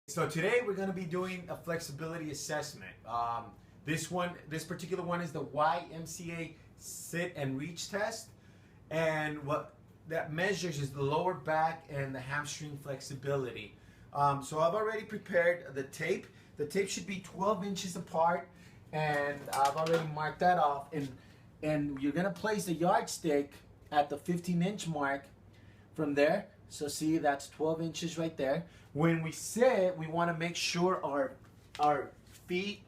So today we're going to be doing a flexibility assessment. This particular one is the YMCA sit and reach test, and what that measures is the lower back and the hamstring flexibility. So I've already prepared the tape. The tape should be 12 inches apart, and I've already marked that off. And you're going to place the yardstick at the 15-inch mark from there. So see, that's 12 inches right there. When we sit, we want to make sure our feet,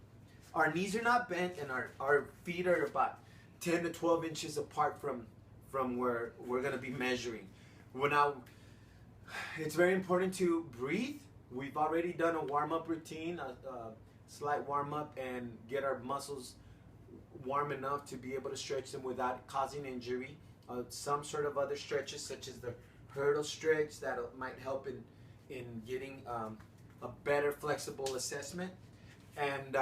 our knees are not bent, and our feet are about 10 to 12 inches apart from where we're going to be measuring. Well, now, it's very important to breathe. We've already done a warm-up routine, a slight warm-up, and get our muscles warm enough to be able to stretch them without causing injury. Some sort of other stretches, such as the hurdle stretch, that might help in getting a better flexible assessment. And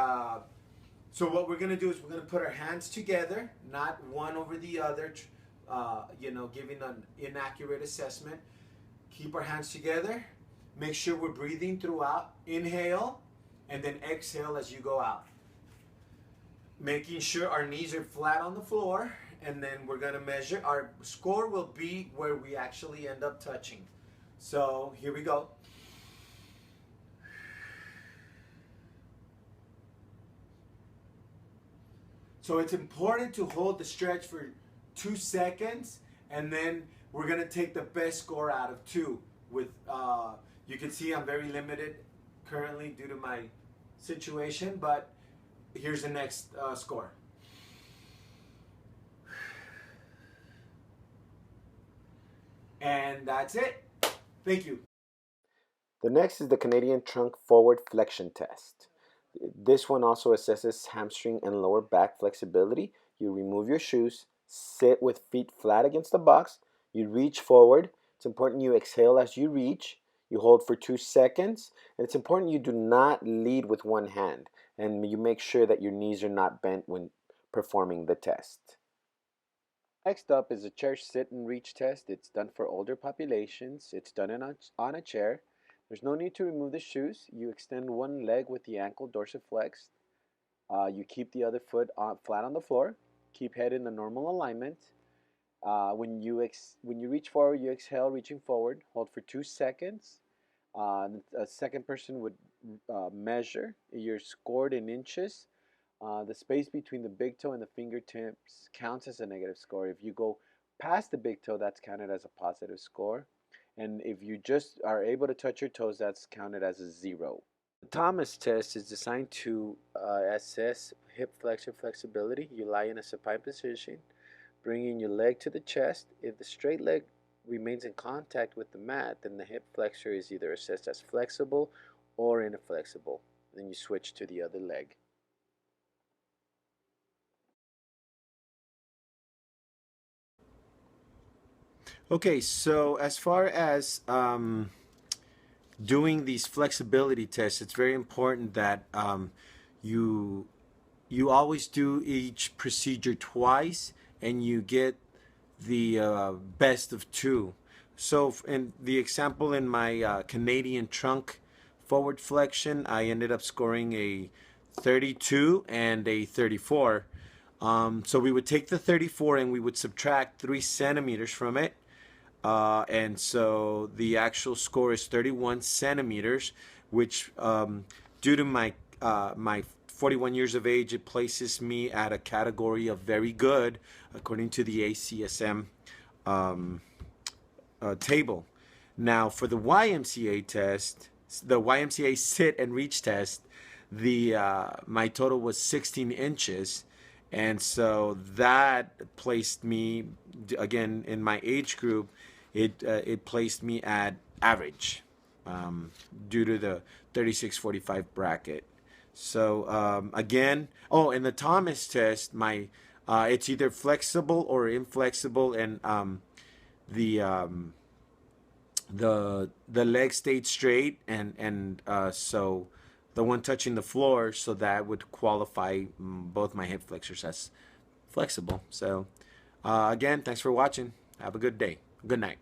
so what we're going to do is we're going to put our hands together, not one over the other, giving an inaccurate assessment. Keep our hands together. Make sure we're breathing throughout. Inhale, and then exhale as you go out. Making sure our knees are flat on the floor, and then we're going to measure. Our score will be where we actually end up touching. So here we go. So it's important to hold the stretch for 2 seconds, and then we're going to take the best score out of 2. With you can see I'm very limited currently due to my situation, but here's the next score. And that's it. Thank you. The next is the Canadian trunk forward flexion test. This one also assesses hamstring and lower back flexibility. You remove your shoes, sit with feet flat against the box, you reach forward. It's important you exhale as you reach. You hold for 2 seconds, and it's important you do not lead with one hand, and you make sure that your knees are not bent when performing the test. Next up is a chair sit and reach test. It's done for older populations. It's done on a chair. There's no need to remove the shoes. You extend one leg with the ankle dorsiflexed. You keep the other foot flat on the floor. Keep head in the normal alignment. When you reach forward, you exhale, reaching forward. Hold for 2 seconds. A second person would measure. You're scored in inches. The space between the big toe and the fingertips counts as a negative score. If you go past the big toe, that's counted as a positive score. And if you just are able to touch your toes, that's counted as a 0. The Thomas test is designed to assess hip flexor flexibility. You lie in a supine position, bringing your leg to the chest. If the straight leg remains in contact with the mat, then the hip flexor is either assessed as flexible or inflexible. Then you switch to the other leg. Okay, so as far as doing these flexibility tests, it's very important that you you always do each procedure twice, and you get the best of 2. So in the example in my Canadian trunk forward flexion, I ended up scoring a 32 and a 34. So we would take the 34 and we would subtract 3 centimeters from it. And so the actual score is 31 centimeters, which due to my 41 years of age, it places me at a category of very good according to the ACSM table. Now for the YMCA test, the YMCA sit and reach test, the my total was 16 inches, and so that placed me again in my age group. It placed me at average due to the 36-45 bracket. So again, oh, in the Thomas test, my it's either flexible or inflexible, and the the leg stayed straight, and so the one touching the floor, so that would qualify both my hip flexors as flexible. So again, thanks for watching. Have a good day. Good night.